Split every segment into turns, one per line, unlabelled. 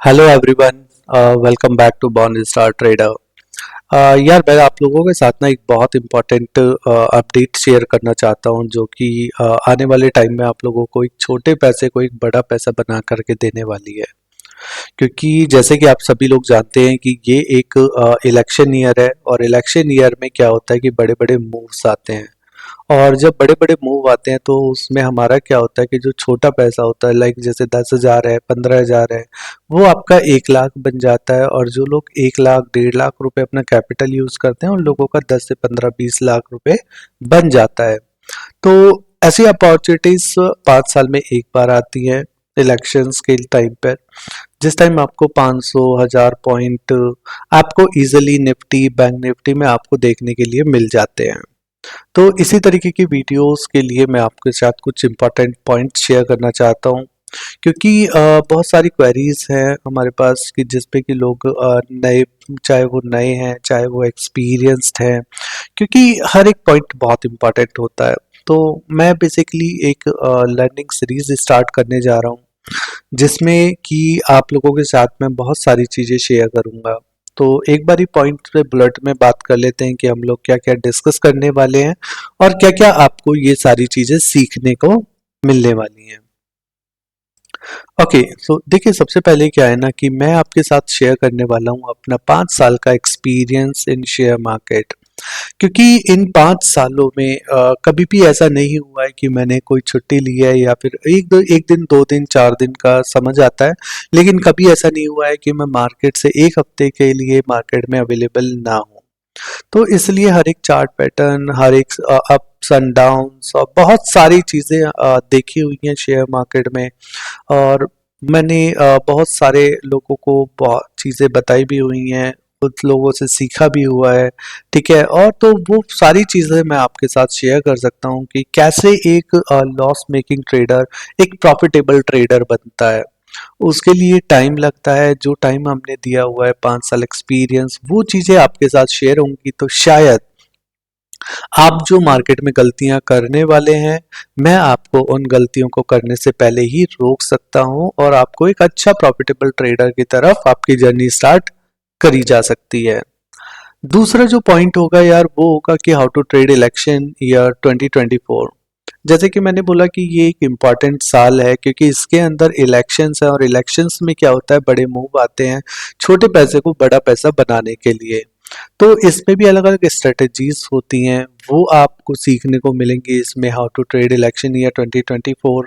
Hello everyone, welcome back to Born Star Trader. यार मैं आप लोगों के साथ ना एक बहुत इम्पोर्टेंट अपडेट शेयर करना चाहता हूं जो कि आने वाले टाइम में आप लोगों को एक छोटे पैसे को एक बड़ा पैसा बना करके देने वाली है। क्योंकि जैसे कि आप सभी लोग जानते हैं कि ये एक इलेक्शन ईयर है और इलेक्शन ईयर में क्या होता है कि बड़े बड़े मूव्स आते हैं। और जब बड़े-बड़े मूव आते हैं तो उसमें हमारा क्या होता है कि जो छोटा पैसा होता है लाइक जैसे 10,000 है, 15,000 है, वो आपका 1 लाख बन जाता है। और जो लोग 1 लाख 1.5 लाख रुपए अपना कैपिटल यूज करते हैं उन लोगों का 10 से 15 20 लाख रुपए बन जाता है। तो ऐसी अपॉर्चुनिटीज 5 साल में एक बार आती है इलेक्शंस के टाइम पर, जिस टाइम आपको 500 1000 पॉइंट आपको इजीली निफ्टी बैंक निफ्टी में आपको देखने के लिए मिल जाते हैं। तो इसी तरीके की वीडियोस के लिए मैं आपके साथ कुछ इम्पोर्टेंट पॉइंट शेयर करना चाहता हूँ। क्योंकि बहुत सारी क्वेरीज हैं हमारे पास कि जिस पे कि लोग नए, चाहे वो नए हैं चाहे वो एक्सपीरियंस्ड हैं, क्योंकि हर एक पॉइंट बहुत इम्पोर्टेंट होता है। तो मैं बेसिकली एक लर्निंग सीरीज स्टार्ट करने जा रहा हूँ जिसमें कि आप लोगों के साथ मैं बहुत सारी चीज़ें शेयर करूँगा। तो एक बारी पॉइंट पे बुलेट में बात कर लेते हैं कि हम लोग क्या क्या डिस्कस करने वाले हैं और क्या क्या आपको ये सारी चीज़ें सीखने को मिलने वाली हैं। ओके, सो देखिए सबसे पहले क्या है ना कि मैं आपके साथ शेयर करने वाला हूँ अपना 5 साल का एक्सपीरियंस इन शेयर मार्केट। क्योंकि इन 5 सालों में कभी भी ऐसा नहीं हुआ है कि मैंने कोई छुट्टी ली है या फिर एक दिन 2 दिन 4 दिन का समझ आता है, लेकिन कभी ऐसा नहीं हुआ है कि मैं मार्केट से एक हफ्ते के लिए मार्केट में अवेलेबल ना हूँ। तो इसलिए हर एक चार्ट पैटर्न, हर एक अप्स एंड डाउन्स और बहुत सारी चीज़ें देखी हुई हैं शेयर मार्केट में। और मैंने बहुत सारे लोगों को बहुत चीज़ें बताई भी हुई हैं, कुछ लोगों से सीखा भी हुआ है। ठीक है, और तो वो सारी चीज़ें मैं आपके साथ शेयर कर सकता हूँ कि कैसे एक लॉस मेकिंग ट्रेडर एक प्रॉफिटेबल ट्रेडर बनता है। उसके लिए टाइम लगता है, जो टाइम हमने दिया हुआ है 5 साल एक्सपीरियंस, वो चीज़ें आपके साथ शेयर होंगी तो शायद आप जो मार्केट में गलतियां करने वाले हैं, मैं आपको उन गलतियों को करने से पहले ही रोक सकता हूं और आपको एक अच्छा प्रॉफिटेबल ट्रेडर की तरफ आपकी जर्नी स्टार्ट करी जा सकती है। दूसरा जो पॉइंट होगा यार वो होगा कि how to trade election year 2024। जैसे कि मैंने बोला कि ये एक इम्पॉर्टेंट साल है क्योंकि इसके अंदर इलेक्शंस है और इलेक्शंस में क्या होता है बड़े मूव आते हैं छोटे पैसे को बड़ा पैसा बनाने के लिए। तो इसमें भी अलग अलग स्ट्रेटजीज होती हैं, वो आपको सीखने को मिलेंगी इसमें how to trade election year 2024।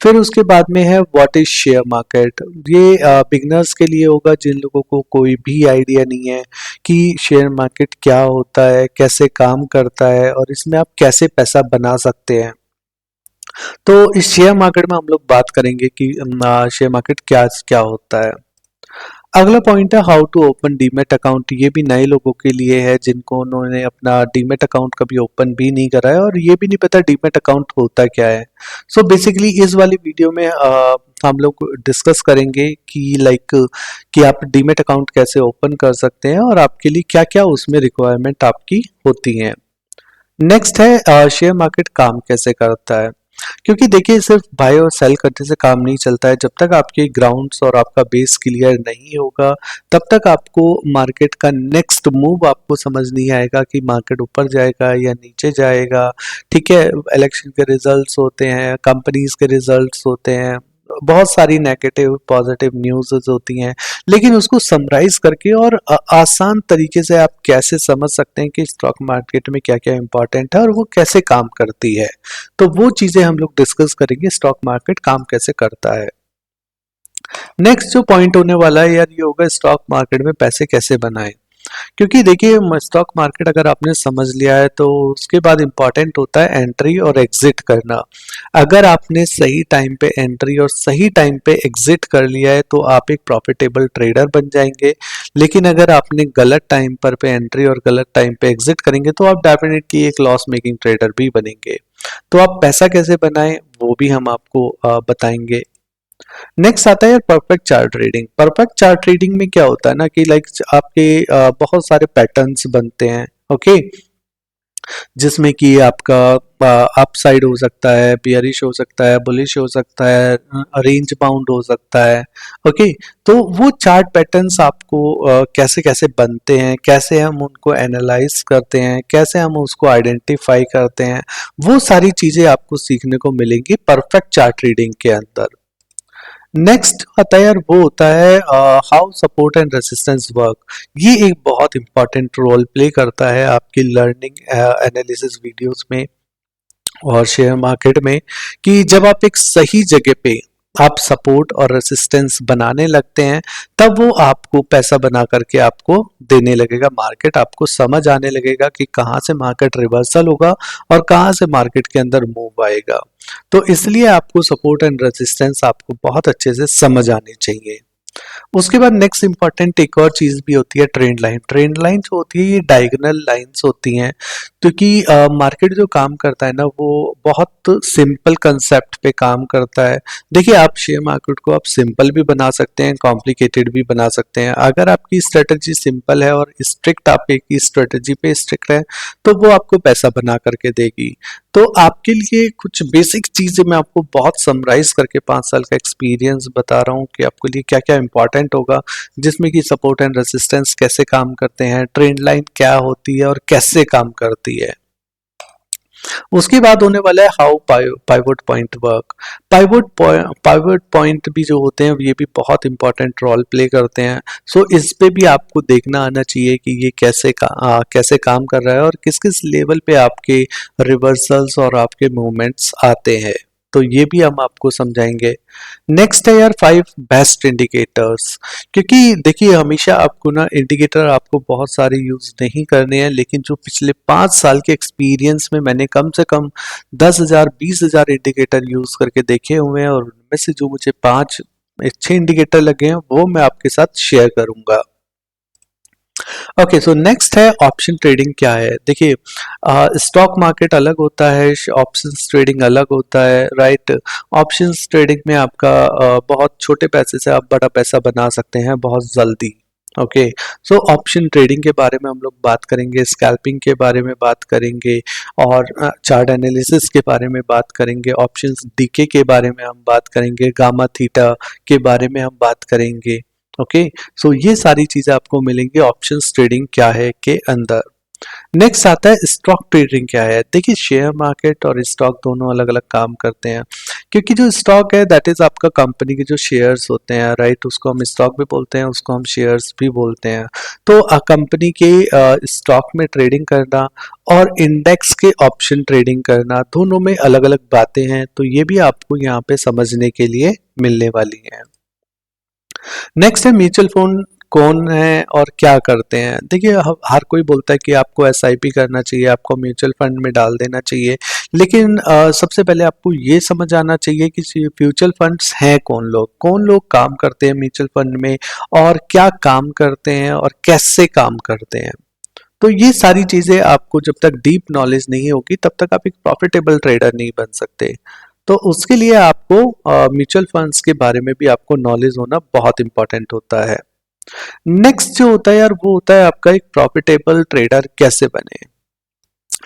फिर उसके बाद में है व्हाट इज शेयर मार्केट। ये बिगनर्स के लिए होगा जिन लोगों को कोई भी आइडिया नहीं है कि शेयर मार्केट क्या होता है, कैसे काम करता है और इसमें आप कैसे पैसा बना सकते हैं। तो इस शेयर मार्केट में हम लोग बात करेंगे कि शेयर मार्केट क्या क्या होता है। अगला पॉइंट है how to open demat account. ये भी नए लोगों के लिए है जिनको उन्होंने अपना डीमेट अकाउंट कभी ओपन भी नहीं करा है और ये भी नहीं पता डीमेट अकाउंट होता क्या है। सो बेसिकली इस वाली वीडियो में हम लोग डिस्कस करेंगे कि लाइक कि आप डीमेट अकाउंट कैसे ओपन कर सकते हैं और आपके लिए क्या क्या उसमें रिक्वायरमेंट आपकी होती हैं। नेक्स्ट है शेयर मार्केट काम कैसे करता है। क्योंकि देखिए सिर्फ बाय और सेल करने से काम नहीं चलता है, जब तक आपके ग्राउंड्स और आपका बेस क्लियर नहीं होगा तब तक आपको मार्केट का नेक्स्ट मूव आपको समझ नहीं आएगा कि मार्केट ऊपर जाएगा या नीचे जाएगा। ठीक है, इलेक्शन के रिजल्ट्स होते हैं, कंपनीज के रिजल्ट्स होते हैं, बहुत सारी नेगेटिव पॉजिटिव न्यूज़ होती हैं, लेकिन उसको समराइज करके और आसान तरीके से आप कैसे समझ सकते हैं कि स्टॉक मार्केट में क्या क्या इंपॉर्टेंट है और वो कैसे काम करती है। तो वो चीजें हम लोग डिस्कस करेंगे, स्टॉक मार्केट काम कैसे करता है। नेक्स्ट जो पॉइंट होने वाला है यार ये होगा स्टॉक मार्केट में पैसे कैसे बनाएं। क्योंकि देखिए स्टॉक मार्केट अगर आपने समझ लिया है तो उसके बाद इंपॉर्टेंट होता है एंट्री और एग्जिट करना। अगर आपने सही टाइम पे एंट्री और सही टाइम पे एग्जिट कर लिया है तो आप एक प्रॉफिटेबल ट्रेडर बन जाएंगे। लेकिन अगर आपने गलत टाइम पर पे एंट्री और गलत टाइम पे एग्जिट करेंगे तो आप डेफिनेटली एक लॉस मेकिंग ट्रेडर भी बनेंगे। तो आप पैसा कैसे बनाएं वो भी हम आपको बताएंगे। नेक्स्ट आता है perfect chart reading. Perfect chart reading में क्या होता है ना कि लाइक आपके बहुत सारे पैटर्न्स बनते हैं। ओके, जिसमें कि आपका अपसाइड हो सकता है, बियरिश हो सकता है, बुलिश हो सकता है, रेंज बाउंड हो सकता है। ओके, तो वो चार्ट पैटर्न्स आपको कैसे कैसे बनते हैं, कैसे हम उनको एनालाइज करते हैं, कैसे हम उसको आइडेंटिफाई करते हैं, वो सारी चीजें आपको सीखने को मिलेंगी परफेक्ट चार्ट रीडिंग के अंदर। नेक्स्ट आता है यार, वो होता है how support and resistance work. ये एक बहुत इंपॉर्टेंट रोल प्ले करता है आपकी लर्निंग एनालिसिस वीडियोस में और शेयर मार्केट में, कि जब आप एक सही जगह पे आप सपोर्ट और रेसिस्टेंस बनाने लगते हैं, तब वो आपको पैसा बना करके आपको देने लगेगा। मार्केट आपको समझ आने लगेगा कि कहाँ से मार्केट रिवर्सल होगा और कहाँ से मार्केट के अंदर मूव आएगा। तो इसलिए आपको सपोर्ट एंड रेजिस्टेंस आपको बहुत अच्छे से समझ आनी चाहिए। उसके बाद नेक्स्ट इंपॉर्टेंट एक और चीज भी होती है ट्रेंड लाइन। ट्रेंड लाइन जो होती है ये डायगोनल लाइंस होती हैं, क्योंकि मार्केट जो काम करता है ना वो बहुत सिंपल कंसेप्ट पे काम करता है। देखिए, आप शेयर मार्केट को आप सिंपल भी बना सकते हैं, कॉम्प्लिकेटेड भी बना सकते हैं। अगर आपकी स्ट्रेटजी सिंपल है और स्ट्रिक्ट, आप एक ही स्ट्रेटजी पे स्ट्रिक्ट है, तो वो आपको पैसा बना करके देगी। तो आपके लिए कुछ बेसिक चीजें मैं आपको बहुत समराइज करके 5 साल का एक्सपीरियंस बता रहा हूँ कि आपके लिए क्या क्या इंपॉर्टेंट होगा, जिसमें कि सपोर्ट एंड रेसिस्टेंस कैसे काम करते हैं, ट्रेंड लाइन क्या होती है और कैसे काम करती है। उसके बाद होने वाला है how pivot point work. Pivot point भी जो होते हैं ये भी बहुत इंपॉर्टेंट रोल प्ले करते हैं। सो इस पे भी आपको देखना आना चाहिए कि ये कैसे काम कर रहा है और किस किस लेवल पे आपके रिवर्सल्स और आपके मूवमेंट्स आते हैं। तो ये भी हम आपको समझाएंगे। नेक्स्ट है यार 5 बेस्ट इंडिकेटर्स। क्योंकि देखिए, हमेशा आपको ना इंडिकेटर आपको बहुत सारे यूज नहीं करने हैं, लेकिन जो पिछले 5 साल के एक्सपीरियंस में मैंने कम से कम 10,000 20,000 इंडिकेटर यूज करके देखे हुए हैं, और उनमें से जो मुझे 5 अच्छे इंडिकेटर लगे हैं वो मैं आपके साथ शेयर करूंगा। ओके, सो नेक्स्ट है ऑप्शन ट्रेडिंग क्या है। देखिए, स्टॉक मार्केट अलग होता है, ऑप्शंस ट्रेडिंग अलग होता है, राइट। ऑप्शंस ट्रेडिंग में आपका बहुत छोटे पैसे से आप बड़ा पैसा बना सकते हैं बहुत जल्दी। ओके, सो ऑप्शन ट्रेडिंग के बारे में हम लोग बात करेंगे, स्कैल्पिंग के बारे में बात करेंगे, और चार्ट एनालिसिस के बारे में बात करेंगे, ऑप्शंस डीके के बारे में हम बात करेंगे, गामा थीटा के बारे में हम बात करेंगे। ओके, सो ये सारी चीजें आपको मिलेंगी ऑप्शंस ट्रेडिंग क्या है के अंदर। नेक्स्ट आता है स्टॉक ट्रेडिंग क्या है। देखिए, शेयर मार्केट और स्टॉक दोनों अलग अलग काम करते हैं, क्योंकि जो स्टॉक है दैट इज आपका कंपनी के जो शेयर्स होते हैं, राइट, उसको हम स्टॉक भी बोलते हैं, उसको हम शेयर्स भी बोलते हैं। तो कंपनी के स्टॉक में ट्रेडिंग करना और इंडेक्स के ऑप्शन ट्रेडिंग करना, दोनों में अलग अलग बातें हैं, तो ये भी आपको यहाँ पे समझने के लिए मिलने वाली है। नेक्स्ट है म्यूचुअल फंड कौन है और क्या करते हैं। देखिए, हर कोई बोलता है कि आपको एसआईपी करना चाहिए, आपको म्यूचुअल फंड में डाल देना चाहिए, लेकिन सबसे पहले आपको ये समझ आना चाहिए कि म्यूचुअल फंड्स हैं कौन लोग काम करते हैं म्यूचुअल फंड में, और क्या काम करते हैं और कैसे काम करते हैं। तो ये सारी चीजें आपको जब तक डीप नॉलेज नहीं होगी तब तक आप एक प्रॉफिटेबल ट्रेडर नहीं बन सकते। तो उसके लिए आपको म्यूचुअल फंड्स के बारे में भी आपको नॉलेज होना बहुत इंपॉर्टेंट होता है। नेक्स्ट जो होता है यार, वो होता है आपका एक प्रॉफिटेबल ट्रेडर कैसे बने।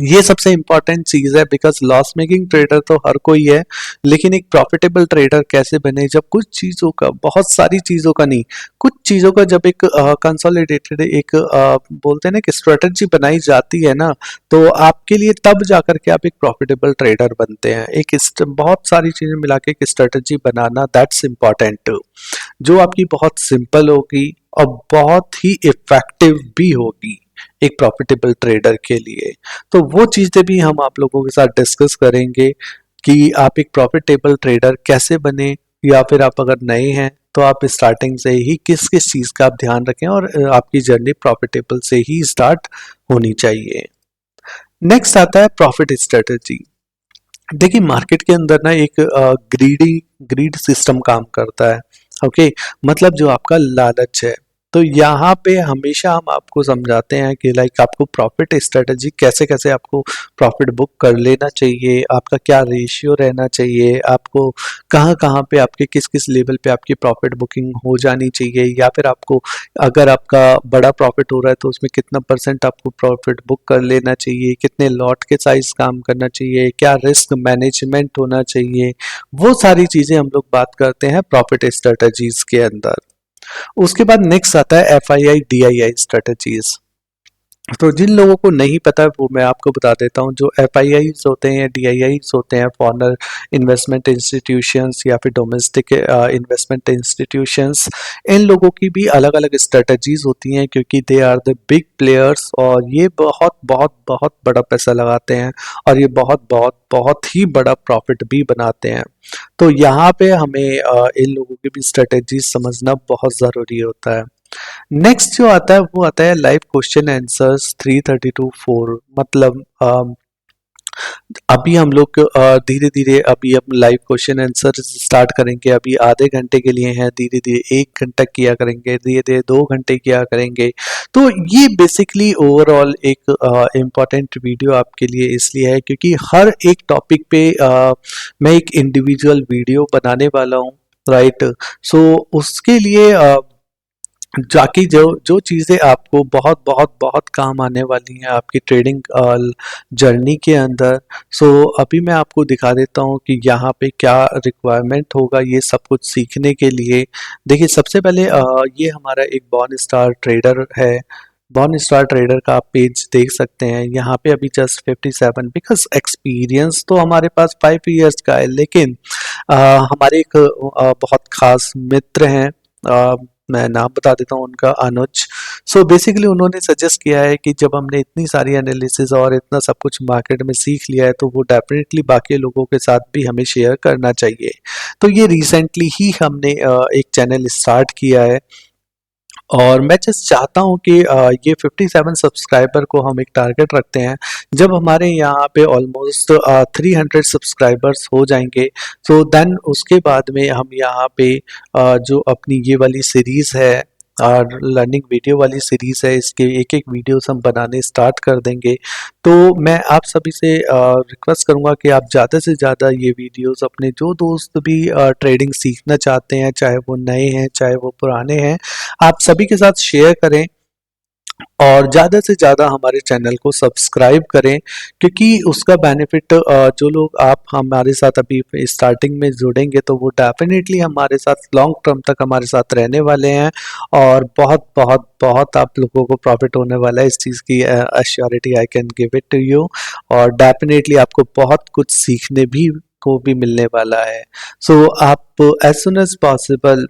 ये सबसे इंपॉर्टेंट चीज है, बिकॉज लॉस मेकिंग ट्रेडर तो हर कोई है, लेकिन एक प्रॉफिटेबल ट्रेडर कैसे बने, जब कुछ चीजों का, बहुत सारी चीजों का नहीं, कुछ चीजों का जब एक कंसोलिडेटेड एक बोलते हैं ना कि स्ट्रेटजी बनाई जाती है ना, तो आपके लिए तब जाकर के आप एक प्रॉफिटेबल ट्रेडर बनते हैं। बहुत सारी चीजें मिला के एक स्ट्रेटजी बनाना, दैट्स इंपॉर्टेंट, जो आपकी बहुत सिंपल होगी और बहुत ही इफेक्टिव भी होगी एक प्रॉफिटेबल ट्रेडर के लिए। तो वो चीजें भी हम आप लोगों के साथ डिस्कस करेंगे कि आप एक प्रॉफिटेबल ट्रेडर कैसे बने, या फिर आप अगर नए हैं तो आप स्टार्टिंग से ही किस किस चीज का आप ध्यान रखें, और आपकी जर्नी प्रॉफिटेबल से ही स्टार्ट होनी चाहिए। नेक्स्ट आता है प्रॉफिट स्ट्रेटजी। देखिए, मार्केट के अंदर ना एक ग्रीड सिस्टम काम करता है। ओके, मतलब जो आपका लालच है, तो यहाँ पे हमेशा हम आपको समझाते हैं कि लाइक आपको प्रॉफिट स्ट्रेटजी कैसे कैसे आपको प्रॉफिट बुक कर लेना चाहिए, आपका क्या रेशियो रहना चाहिए, आपको कहाँ कहाँ पे आपके किस किस लेवल पे आपकी प्रॉफिट बुकिंग हो जानी चाहिए, या फिर आपको अगर आपका बड़ा प्रॉफिट हो रहा है तो उसमें कितना परसेंट आपको प्रॉफिट बुक कर लेना चाहिए, कितने लॉट के साइज काम करना चाहिए, क्या रिस्क मैनेजमेंट होना चाहिए, वो सारी चीजें हम लोग बात करते हैं प्रॉफिट स्ट्रेटजीज के अंदर। उसके बाद नेक्स्ट आता है FII DII स्ट्रेटजीज। तो जिन लोगों को नहीं पता वो मैं आपको बता देता हूँ। जो FIIs होते हैं, DIIs होते हैं, फॉरेन इन्वेस्टमेंट इंस्टीट्यूशंस या फिर डोमेस्टिक इन्वेस्टमेंट इंस्टीट्यूशंस, इन लोगों की भी अलग अलग स्ट्रेटजीज होती हैं क्योंकि they are the big players और ये बहुत बहुत बहुत बड़ा पैसा लगाते हैं और ये बहुत बहुत बहुत ही बड़ा प्रॉफिट भी बनाते हैं। तो यहाँ पे हमें इन लोगों की भी स्ट्रेटजीज समझना बहुत ज़रूरी होता है। नेक्स्ट जो आता है वो आता है लाइव क्वेश्चन आंसर्स 332-4। मतलब अभी हम लोग धीरे धीरे अभी हम लाइव क्वेश्चन आंसर स्टार्ट करेंगे। अभी आधे घंटे के लिए हैं, धीरे धीरे 1 घंटा किया करेंगे, धीरे धीरे 2 घंटे किया करेंगे। तो ये बेसिकली ओवरऑल एक इम्पॉर्टेंट वीडियो आपके लिए इसलिए है क्योंकि हर एक टॉपिक पे मैं एक इंडिविजुअल वीडियो बनाने वाला हूँ, राइट। सो उसके लिए जाकि जो जो चीज़ें आपको बहुत बहुत बहुत काम आने वाली हैं आपकी ट्रेडिंग जर्नी के अंदर। सो अभी मैं आपको दिखा देता हूँ कि यहाँ पे क्या रिक्वायरमेंट होगा ये सब कुछ सीखने के लिए। देखिए सबसे पहले ये हमारा एक बॉर्न स्टार ट्रेडर है। बॉर्न स्टार ट्रेडर का आप पेज देख सकते हैं। यहाँ पे अभी जस्ट 57, बिकॉज एक्सपीरियंस तो हमारे पास 5 इयर्स का है, लेकिन हमारे एक बहुत खास मित्र हैं, मैं नाम बता देता हूँ उनका, अनुज। सो बेसिकली उन्होंने सजेस्ट किया है कि जब हमने इतनी सारी एनालिसिस और इतना सब कुछ मार्केट में सीख लिया है तो वो डेफिनेटली बाकी लोगों के साथ भी हमें शेयर करना चाहिए। तो ये रिसेंटली ही हमने एक चैनल स्टार्ट किया है और मैं जस्ट चाहता हूँ कि ये 57 सब्सक्राइबर को हम एक टारगेट रखते हैं। जब हमारे यहाँ पे ऑलमोस्ट 300 सब्सक्राइबर्स हो जाएंगे तो देन उसके बाद में हम यहाँ पे जो अपनी ये वाली सीरीज़ है और लर्निंग वीडियो वाली सीरीज़ है, इसके एक एक वीडियोस हम बनाने स्टार्ट कर देंगे। तो मैं आप सभी से रिक्वेस्ट करूँगा कि आप ज़्यादा से ज़्यादा ये वीडियोस अपने जो दोस्त भी ट्रेडिंग सीखना चाहते हैं, चाहे वो नए हैं चाहे वो पुराने हैं, आप सभी के साथ शेयर करें और ज़्यादा से ज़्यादा हमारे चैनल को सब्सक्राइब करें क्योंकि उसका बेनिफिट जो लोग आप हमारे साथ अभी स्टार्टिंग में जुड़ेंगे तो वो डेफिनेटली हमारे साथ लॉन्ग टर्म तक हमारे साथ रहने वाले हैं और बहुत बहुत बहुत आप लोगों को प्रॉफिट होने वाला है। इस चीज़ की assurity I can give it to you और डेफिनेटली आपको बहुत कुछ सीखने भी को भी मिलने वाला है। सो आप एज सुन एज पॉसिबल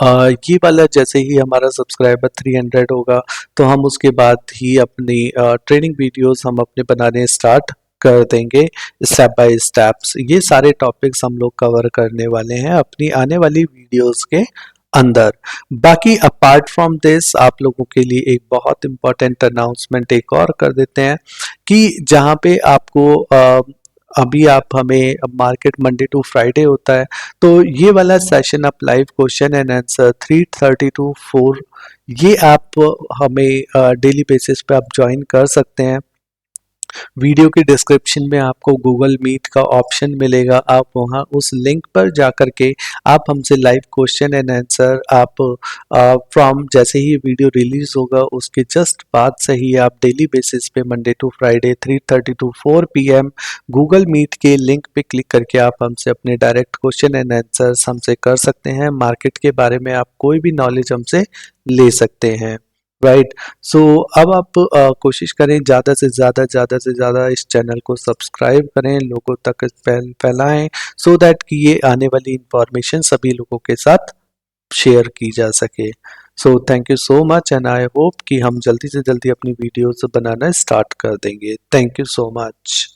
ये वाला जैसे ही हमारा सब्सक्राइबर 300 होगा तो हम उसके बाद ही अपनी ट्रेनिंग वीडियोस हम अपने बनाने स्टार्ट कर देंगे स्टेप बाय स्टेप्स। ये सारे टॉपिक्स हम लोग कवर करने वाले हैं अपनी आने वाली वीडियोस के अंदर। बाकी अपार्ट फ्रॉम दिस आप लोगों के लिए एक बहुत इम्पोर्टेंट अनाउंसमेंट एक और कर देते हैं कि जहाँ पे आपको अभी आप हमें मार्केट मंडे टू फ्राइडे होता है तो ये वाला सेशन आप live question and answer 3:30 to 4 ये आप हमें डेली बेसिस पे आप ज्वाइन कर सकते हैं। वीडियो के डिस्क्रिप्शन में आपको गूगल मीट का ऑप्शन मिलेगा, आप वहां उस लिंक पर जा कर के आप हमसे लाइव क्वेश्चन एंड आंसर आप फ्रॉम जैसे ही वीडियो रिलीज होगा उसके जस्ट बाद से ही आप डेली बेसिस पे Monday to Friday 3:30 to 4 PM Google Meet के लिंक पे क्लिक करके आप हमसे अपने डायरेक्ट क्वेश्चन एंड आंसर्स हमसे कर सकते हैं। मार्केट के बारे में आप कोई भी नॉलेज हमसे ले सकते हैं, राइट। सो अब आप कोशिश करें ज़्यादा से ज़्यादा इस चैनल को सब्सक्राइब करें, लोगों तक फैलाएं सो दैट कि ये आने वाली इंफॉर्मेशन सभी लोगों के साथ शेयर की जा सके। So thank you so much and I hope कि हम जल्दी से जल्दी अपनी वीडियोस बनाना स्टार्ट कर देंगे। Thank you so much.